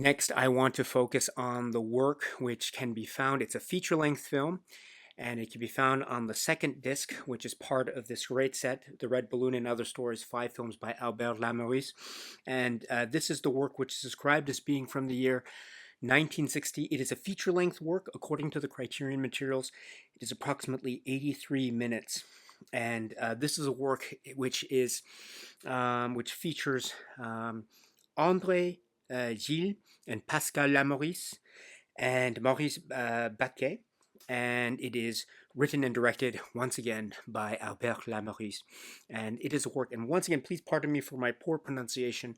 Next, I want to focus on the work which can be found. It's a feature-length film, and it can be found on the second disc, which is part of this great set, The Red Balloon and Other Stories, 5 films by Albert Lamorisse. And this is the work which is described as being from the year 1960. It is a feature-length work according to the Criterion materials. It is approximately 83 minutes. And this is a work which features André Gilles and Pascal Lamorisse and Maurice Baquet, and it is written and directed once again by Albert Lamorisse. And it is a work, and once again, please pardon me for my poor pronunciation.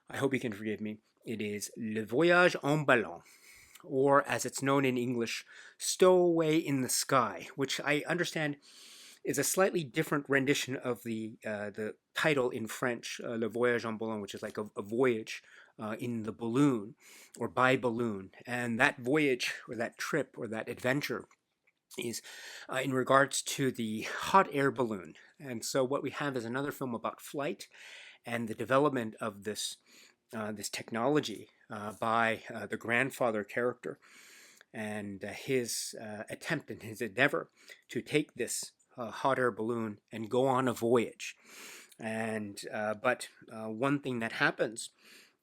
I hope you can forgive me. It is Le Voyage en Ballon, or as it's known in English, Stowaway in the Sky, which I understand is a slightly different rendition of the title in French, Le Voyage en Ballon, which is like a voyage in the balloon or by balloon. And that voyage or that trip or that adventure is in regards to the hot air balloon. And so what we have is another film about flight and the development of this technology by the grandfather character and his attempt and his endeavor to take this hot air balloon and go on a voyage. And but one thing that happens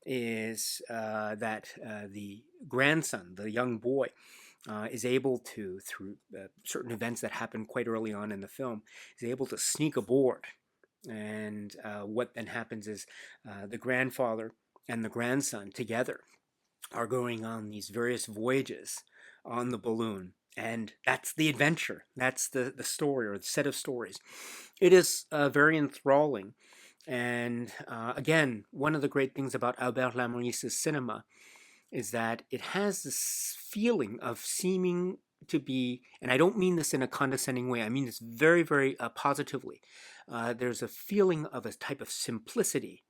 is that the grandson, the young boy, is able to, through certain events that happen quite early on in the film, is able to sneak aboard. And what then happens is the grandfather and the grandson together are going on these various voyages on the balloon. And that's the adventure. That's the story or the set of stories. It is very enthralling. And again, one of the great things about Albert Lamorisse's cinema is that it has this feeling of seeming to be, and I don't mean this in a condescending way, I mean this very, very positively. There's a feeling of a type of simplicity.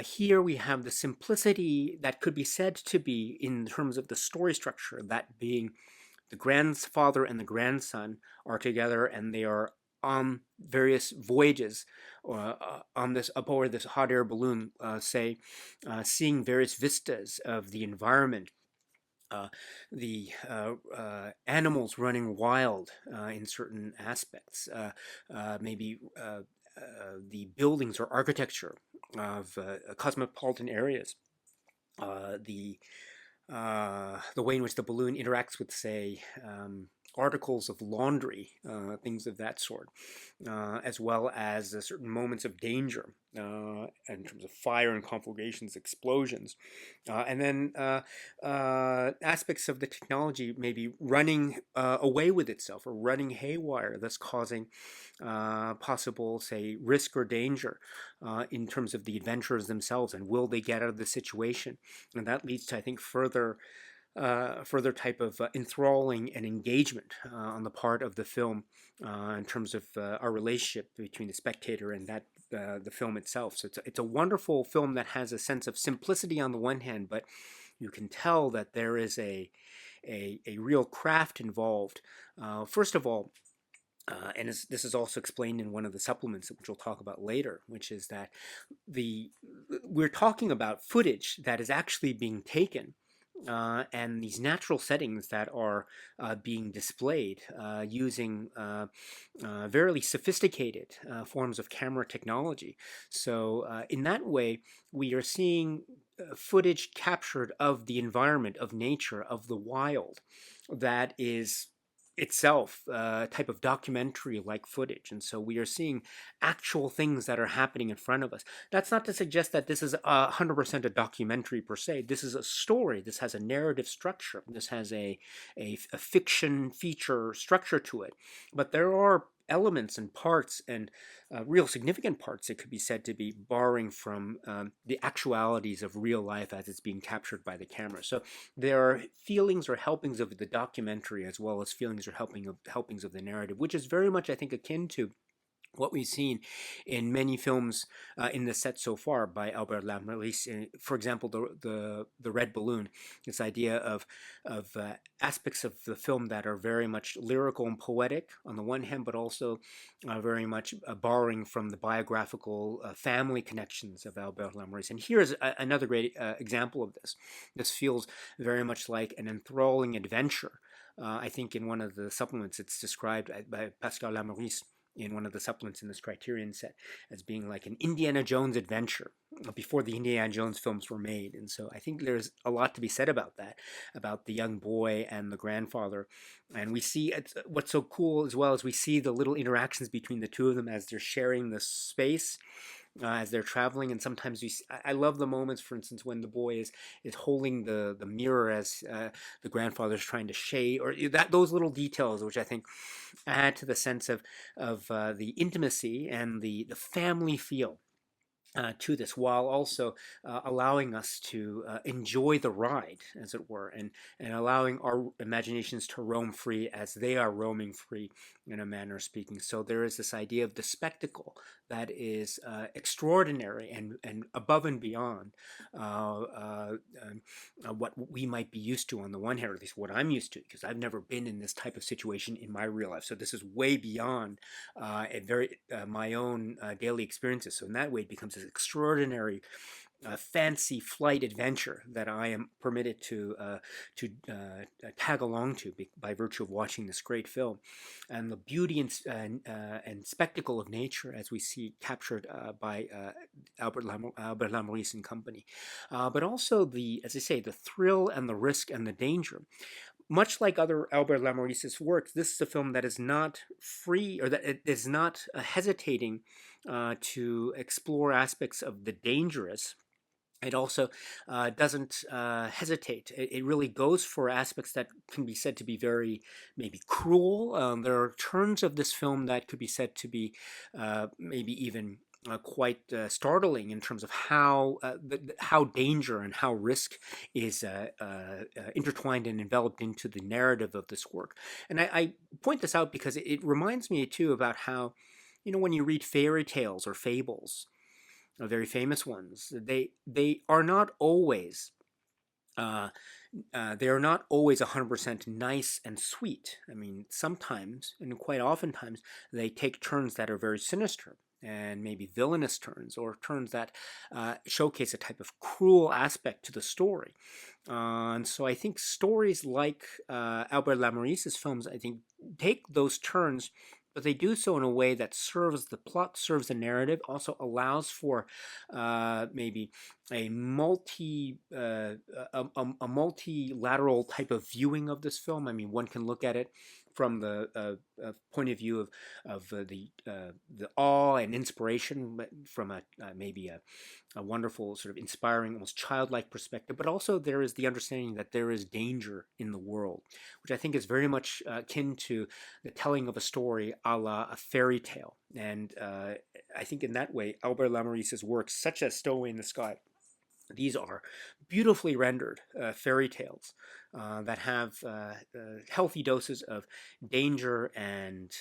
Here we have the simplicity that could be said to be, in terms of the story structure, that being the grandfather and the grandson are together and they are on various voyages on this aboard this hot air balloon, seeing various vistas of the environment, the animals running wild in certain aspects, maybe the buildings or architecture of cosmopolitan areas, the way in which the balloon interacts with, say, articles of laundry, things of that sort, as well as certain moments of danger in terms of fire and conflagrations, explosions, and then aspects of the technology maybe running away with itself or running haywire, thus causing possible, say, risk or danger in terms of the adventurers themselves, and will they get out of the situation? And that leads to, I think, further type of enthralling and engagement on the part of the film in terms of our relationship between the spectator and that the film itself. So it's a wonderful film that has a sense of simplicity on the one hand, but you can tell that there is a real craft involved. First of all, and this is also explained in one of the supplements, which we'll talk about later, which is that we're talking about footage that is actually being taken and these natural settings that are being displayed using very sophisticated forms of camera technology. So in that way, we are seeing footage captured of the environment, of nature, of the wild, that is itself a type of documentary-like footage. And so we are seeing actual things that are happening in front of us. That's not to suggest that this is 100% a documentary per se. This is a story. This has a narrative structure. This has a fiction feature structure to it. But there are elements and parts, and real significant parts, it could be said to be borrowing from the actualities of real life as it's being captured by the camera. So there are feelings or helpings of the documentary as well as feelings or helpings of the narrative, which is very much, I think, akin to what we've seen in many films in the set so far by Albert Lamorisse. For example, the Red Balloon, this idea of aspects of the film that are very much lyrical and poetic on the one hand, but also very much borrowing from the biographical family connections of Albert Lamorisse. And here's another great example of this. This feels very much like an enthralling adventure. I think in one of the supplements it's described by Pascal Lamorisse in one of the supplements in this Criterion set as being like an Indiana Jones adventure before the Indiana Jones films were made. And so I think there's a lot to be said about that, about the young boy and the grandfather. And we see what's so cool as well as we see the little interactions between the two of them as they're sharing the space. As they're traveling, and sometimes I love the moments, for instance, when the boy is holding the mirror as the grandfather's trying to shade, or those little details, which I think add to the sense of the intimacy and the family feel to this, while also allowing us to enjoy the ride, as it were, and allowing our imaginations to roam free as they are roaming free, in a manner of speaking. So there is this idea of the spectacle that is extraordinary and above and beyond what we might be used to on the one hand, or at least what I'm used to, because I've never been in this type of situation in my real life. So this is way beyond my own daily experiences. So in that way, it becomes this extraordinary fancy flight adventure that I am permitted to tag along to by virtue of watching this great film, and the beauty and spectacle of nature as we see captured by Albert Lamorisse and company, but also as I say, the thrill and the risk and the danger. Much like other Albert Lamorisse's works, this is a film that is not free, or that it is not hesitating to explore aspects of the dangerous. It also doesn't hesitate. It really goes for aspects that can be said to be very maybe cruel. There are turns of this film that could be said to be maybe even quite startling in terms of how danger and how risk is intertwined and enveloped into the narrative of this work. And I point this out because it reminds me too about how, when you read fairy tales or fables, very famous ones, they are not always 100% nice and sweet. I mean, sometimes, and quite oftentimes, they take turns that are very sinister and maybe villainous turns, or turns that showcase a type of cruel aspect to the story. And so I think stories like Albert Lamorisse's films, I think, take those turns, but they do so in a way that serves the plot, serves the narrative, also allows for maybe a multilateral type of viewing of this film. I mean, one can look at it from the point of view of the awe and inspiration from maybe a wonderful, sort of inspiring, almost childlike perspective, but also there is the understanding that there is danger in the world, which I think is very much akin to the telling of a story a la a fairy tale. And I think in that way, Albert Lamorisse's works, such as Stowaway in the Sky, these are beautifully rendered fairy tales that have healthy doses of danger and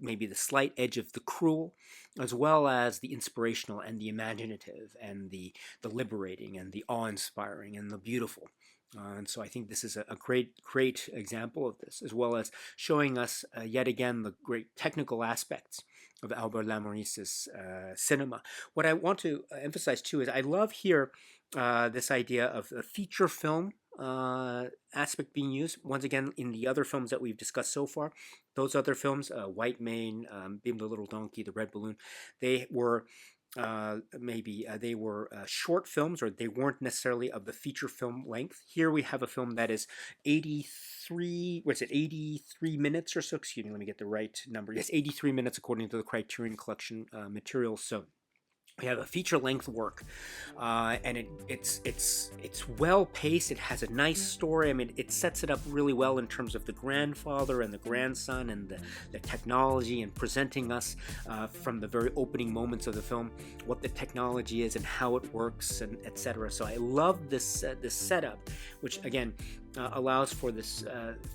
maybe the slight edge of the cruel, as well as the inspirational and the imaginative and the liberating and the awe-inspiring and the beautiful. And so I think this is a great example of this, as well as showing us yet again the great technical aspects of Albert Lamorisse's cinema. What I want to emphasize too is I love here this idea of a feature film aspect being used. Once again, in the other films that we've discussed so far, those other films, White Mane, Bim the Little Donkey, The Red Balloon, they were they were short films, or they weren't necessarily of the feature film length. Here we have a film that is 83 minutes or so. Excuse me, let me get the right number. Yes, 83 minutes according to the Criterion Collection materials. So we have a feature-length work, and it's well paced. It has a nice story. I mean, it sets it up really well in terms of the grandfather and the grandson and the technology, and presenting us from the very opening moments of the film what the technology is and how it works, and etc. So I love this setup, which again allows for this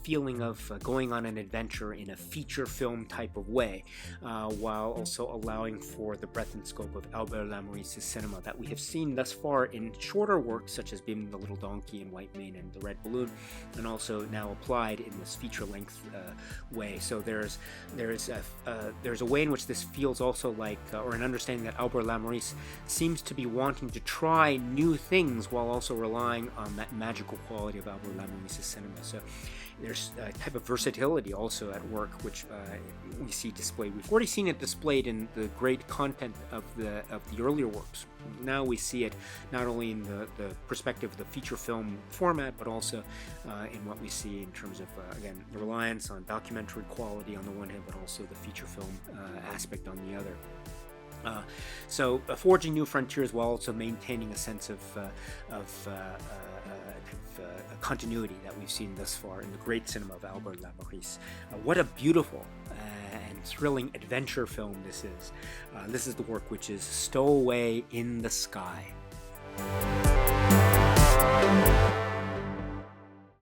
feeling of going on an adventure in a feature film type of way, while also allowing for the breadth and scope of Albert Lamorisse's cinema that we have seen thus far in shorter works such as Bim the Little Donkey and White Mane and The Red Balloon, and also now applied in this feature-length way. So there's a way in which this feels also like, or an understanding that Albert Lamorisse seems to be wanting to try new things while also relying on that magical quality of Albert Lamorisse's cinema. So there's a type of versatility also at work, which we see displayed. We've already seen it displayed in the great content of the earlier works. Now we see it not only in the perspective of the feature film format, but also in what we see in terms of, again, the reliance on documentary quality on the one hand, but also the feature film aspect on the other. So forging new frontiers while also maintaining a sense of continuity that we've seen thus far in the great cinema of Albert Lamorisse. What a beautiful and thrilling adventure film this is. This is the work which is Stowaway in the Sky.